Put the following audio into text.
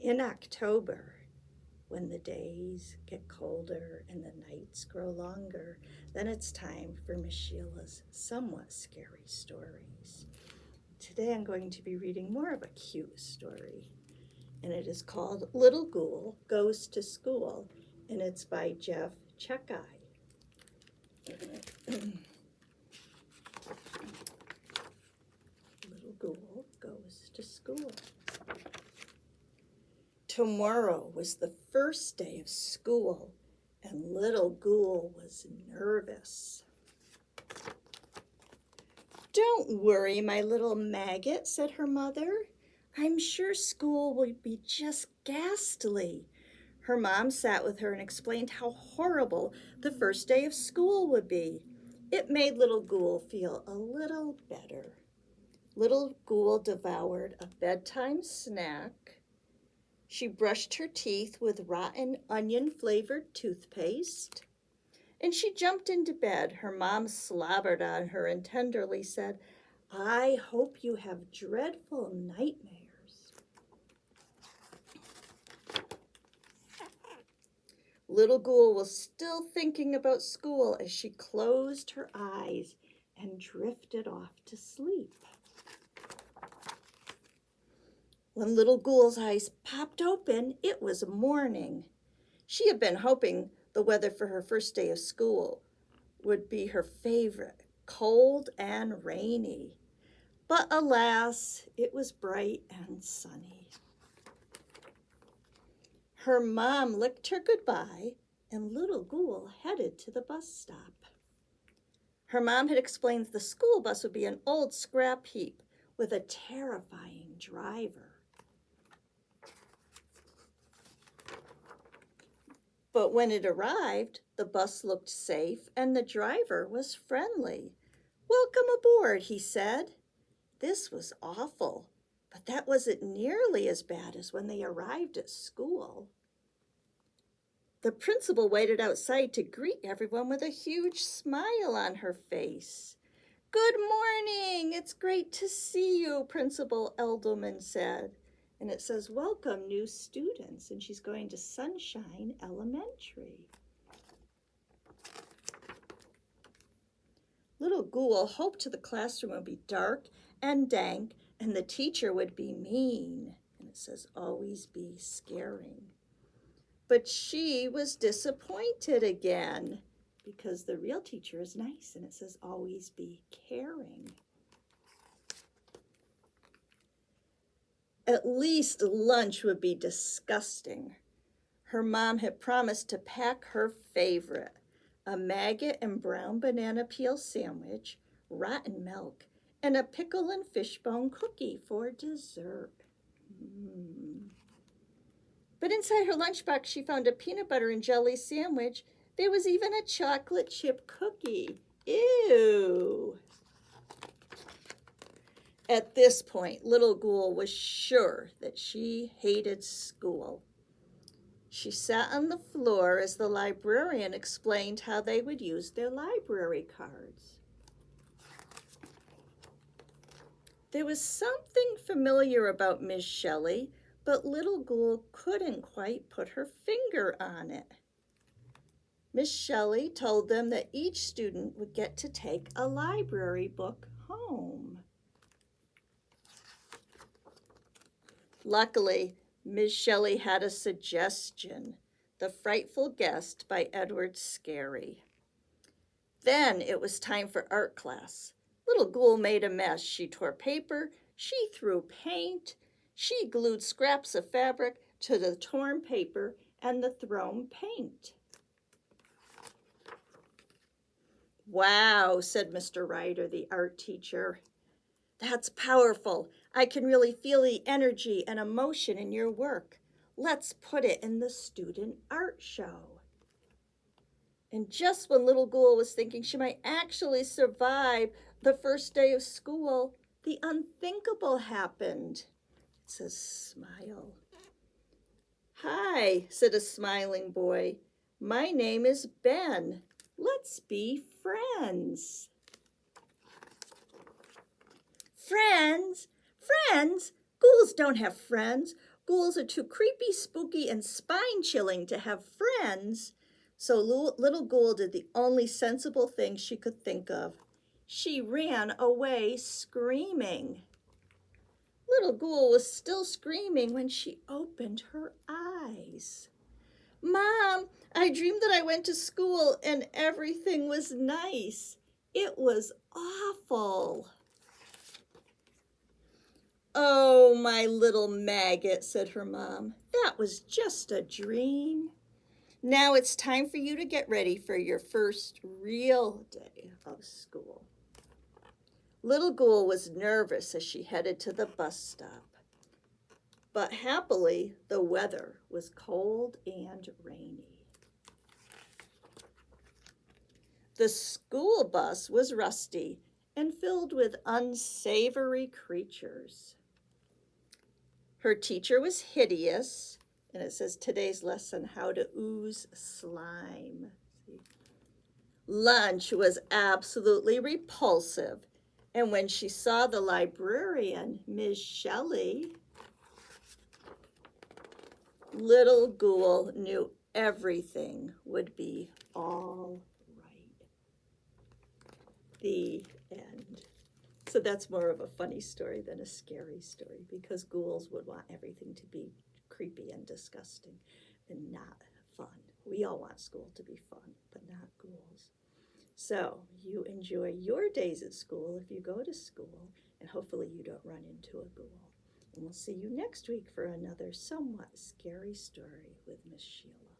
In October, when the days get colder and the nights grow longer, then it's time for Miss Sheila's somewhat scary stories. Today I'm going to be reading more of a cute story, and it is called Little Ghoul Goes to School, and it's by Jeff Checkeye. Little Ghoul Goes to School. Tomorrow was the first day of school, and Little Ghoul was nervous. "Don't worry, my little maggot," said her mother. "I'm sure school will be just ghastly." Her mom sat with her and explained how horrible the first day of school would be. It made Little Ghoul feel a little better. Little Ghoul devoured a bedtime snack. She brushed her teeth with rotten onion-flavored toothpaste, and she jumped into bed. Her mom slobbered on her and tenderly said, "I hope you have dreadful nightmares." Little Ghoul was still thinking about school as she closed her eyes and drifted off to sleep. When Little Ghoul's eyes popped open, it was morning. She had been hoping the weather for her first day of school would be her favorite, cold and rainy. But alas, it was bright and sunny. Her mom licked her goodbye, and Little Ghoul headed to the bus stop. Her mom had explained the school bus would be an old scrap heap with a terrifying driver. But when it arrived, the bus looked safe and the driver was friendly. "Welcome aboard," he said. This was awful, but that wasn't nearly as bad as when they arrived at school. The principal waited outside to greet everyone with a huge smile on her face. "Good morning, it's great to see you," Principal Elderman said. And it says, "Welcome, new students," and she's going to Sunshine Elementary. Little Ghoul hoped the classroom would be dark and dank and the teacher would be mean. And it says, "Always be scaring." But she was disappointed again because the real teacher is nice, and it says, "Always be caring." At least lunch would be disgusting. Her mom had promised to pack her favorite, a maggot and brown banana peel sandwich, rotten milk, and a pickle and fishbone cookie for dessert. But inside her lunchbox, she found a peanut butter and jelly sandwich. There was even a chocolate chip cookie. Ew. At this point, Little Ghoul was sure that she hated school. She sat on the floor as the librarian explained how they would use their library cards. There was something familiar about Miss Shelley, but Little Ghoul couldn't quite put her finger on it. Miss Shelley told them that each student would get to take a library book home. Luckily, Miss Shelley had a suggestion, The Frightful Guest by Edward Scarry. Then it was time for art class. Little Ghoul made a mess. She tore paper, she threw paint, she glued scraps of fabric to the torn paper and the thrown paint. "Wow," said Mr. Ryder, the art teacher. "That's powerful. I can really feel the energy and emotion in your work. Let's put it in the student art show." And just when Little Ghoul was thinking she might actually survive the first day of school, the unthinkable happened. It says, "Smile." "Hi," said a smiling boy. "My name is Ben. Let's be friends." "Friends? Friends? Ghouls don't have friends. Ghouls are too creepy, spooky, and spine-chilling to have friends, so little Ghoul did the only sensible thing she could think of. She ran away screaming. Little Ghoul was still screaming when she opened her eyes. Mom, I dreamed that I went to school and everything was nice. It was awful. Oh, my little maggot, said her mom. That was just a dream. Now it's time for you to get ready for your first real day of school. Little Ghoul was nervous as she headed to the bus stop. But happily, the weather was cold and rainy. The school bus was rusty and filled with unsavory creatures. Her teacher was hideous, and it says today's lesson, how to ooze slime. Lunch was absolutely repulsive, and when she saw the librarian, Ms. Shelley, little Ghoul knew everything would be all right. The end. So that's more of a funny story than a scary story, because ghouls would want everything to be creepy and disgusting and not fun. We all want school to be fun, but not ghouls. So you enjoy your days at school if you go to school, and hopefully you don't run into a ghoul. And we'll see you next week for another somewhat scary story with Miss Sheila.